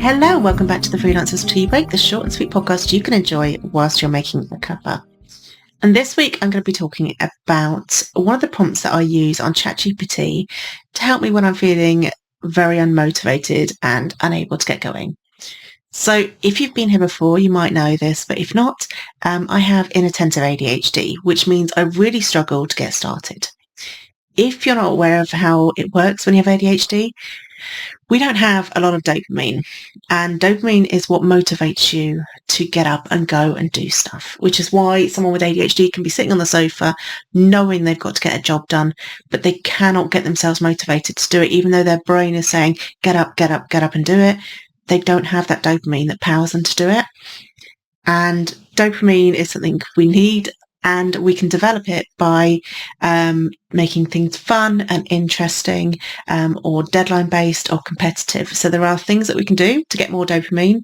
Hello, welcome back to the Freelancers Tea Break, the short and sweet podcast you can enjoy whilst you're making a cuppa. And this week I'm going to be talking about one of the prompts that I use on Chat GPT to help me when I'm feeling very unmotivated and unable to get going. So if you've been here before, you might know this, but if not, I have inattentive ADHD, which means I really struggle to get started. If you're not aware of how it works when you have ADHD, we don't have a lot of dopamine, and dopamine is what motivates you to get up and go and do stuff, which is why someone with ADHD can be sitting on the sofa knowing they've got to get a job done, but they cannot get themselves motivated to do it, even though their brain is saying, get up and do it. They don't have that dopamine that powers them to do it. And dopamine is something we need, and we can develop it by making things fun and interesting, or deadline-based or competitive. So there are things that we can do to get more dopamine,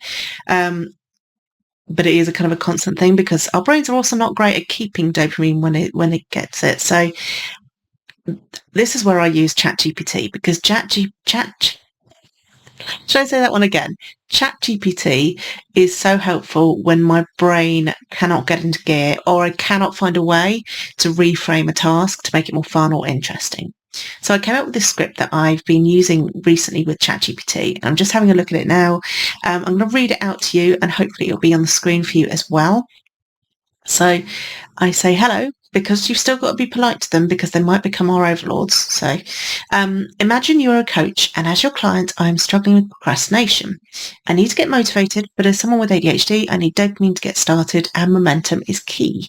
but it is a kind of a constant thing because our brains are also not great at keeping dopamine when it gets it. So this is where I use Chat GPT, because should I say that one again? Chat GPT is so helpful when my brain cannot get into gear or I cannot find a way to reframe a task to make it more fun or interesting. So I came up with this script that I've been using recently with Chat GPT. I'm just having a look at it now. I'm going to read it out to you and hopefully it'll be on the screen for you as well. So I say hello, because you've still got to be polite to them because they might become our overlords. So imagine you're a coach, and as your client, I'm struggling with procrastination. I need to get motivated, but as someone with ADHD, I need dopamine to get started, and momentum is key.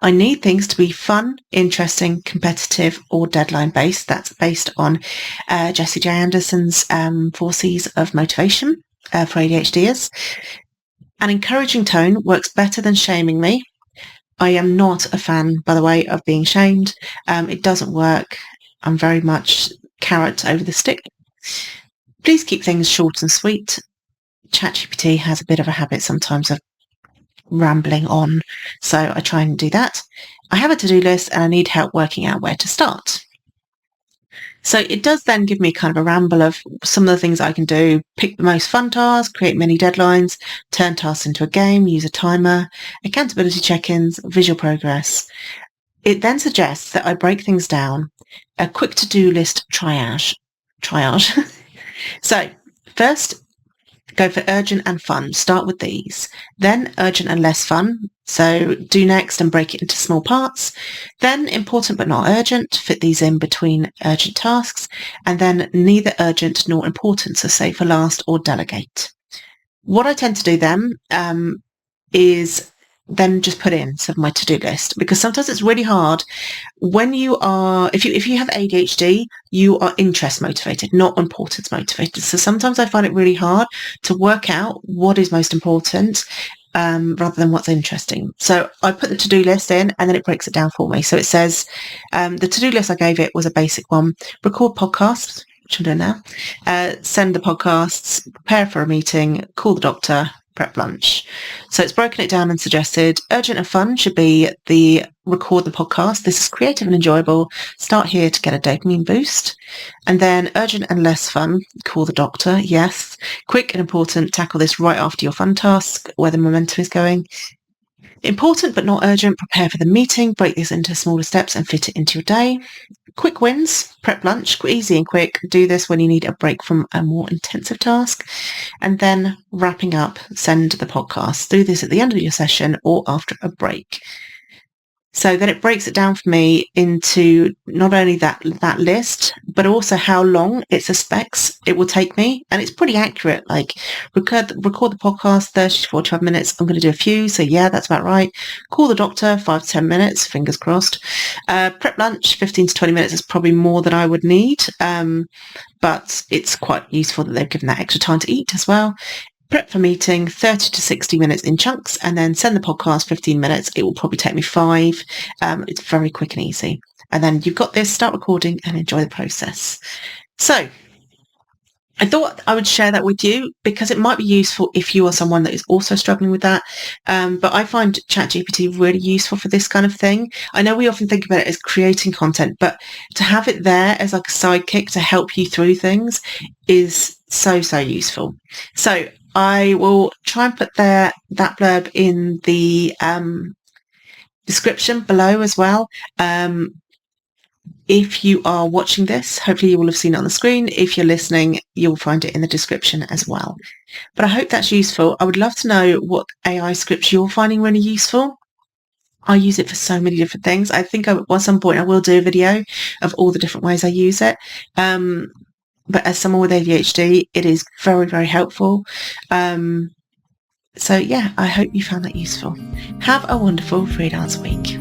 I need things to be fun, interesting, competitive, or deadline-based. That's based on Jessie J. Anderson's 4 C's of motivation for ADHDers. An encouraging tone works better than shaming me. I am not a fan, by the way, of being shamed. It doesn't work. I'm very much carrot over the stick. Please keep things short and sweet. ChatGPT has a bit of a habit sometimes of rambling on, so I try and do that. I have a to-do list and I need help working out where to start. So it does then give me kind of a ramble of some of the things I can do: pick the most fun task, create mini deadlines, turn tasks into a game, use a timer, accountability check-ins, visual progress. It then suggests that I break things down, a quick to-do list triage. So first, go for urgent and fun. Start with these. Then urgent and less fun. So do next and break it into small parts. Then important but not urgent. Fit these in between urgent tasks. And then neither urgent nor important. So save for last or delegate. What I tend to do then is then just put in some of my to-do list, because sometimes it's really hard when you are, if you have ADHD, you are interest motivated, not importance motivated. So sometimes I find it really hard to work out what is most important rather than what's interesting. So I put the to-do list in and then it breaks it down for me. So it says, the to-do list I gave it was a basic one: record podcasts, which I'm doing now, send the podcasts, prepare for a meeting, call the doctor, prep lunch. So it's broken it down and suggested urgent and fun should be the record the podcast. This is creative and enjoyable. Start here to get a dopamine boost. And then urgent and less fun, call the doctor. Yes. Quick and important, tackle this right after your fun task, where the momentum is going. Important but not urgent, prepare for the meeting, break this into smaller steps and fit it into your day. Quick wins, prep lunch, easy and quick. Do this when you need a break from a more intensive task. And then wrapping up, send the podcast. Do this at the end of your session or after a break. So then it breaks it down for me into not only that list, but also how long it suspects it will take me. And it's pretty accurate. Like record the podcast, 30 to 45 minutes. I'm going to do a few. So yeah, that's about right. Call the doctor, 5 to 10 minutes, fingers crossed. Prep lunch, 15 to 20 minutes is probably more than I would need. But it's quite useful that they've given that extra time to eat as well. Prep for meeting, 30 to 60 minutes in chunks, and then send the podcast 15 minutes. It will probably take me 5. It's very quick and easy. And then you've got this, start recording and enjoy the process. So I thought I would share that with you because it might be useful if you are someone that is also struggling with that. But I find ChatGPT really useful for this kind of thing. I know we often think about it as creating content, but to have it there as like a sidekick to help you through things is so useful. So I will try and put that blurb in the description below as well. If you are watching this, hopefully you will have seen it on the screen. If you're listening, you'll find it in the description as well. But I hope that's useful. I would love to know what AI scripts you're finding really useful. I use it for so many different things. I think at some point I will do a video of all the different ways I use it. But as someone with ADHD, it is very, very helpful. So yeah, I hope you found that useful. Have a wonderful freelance week.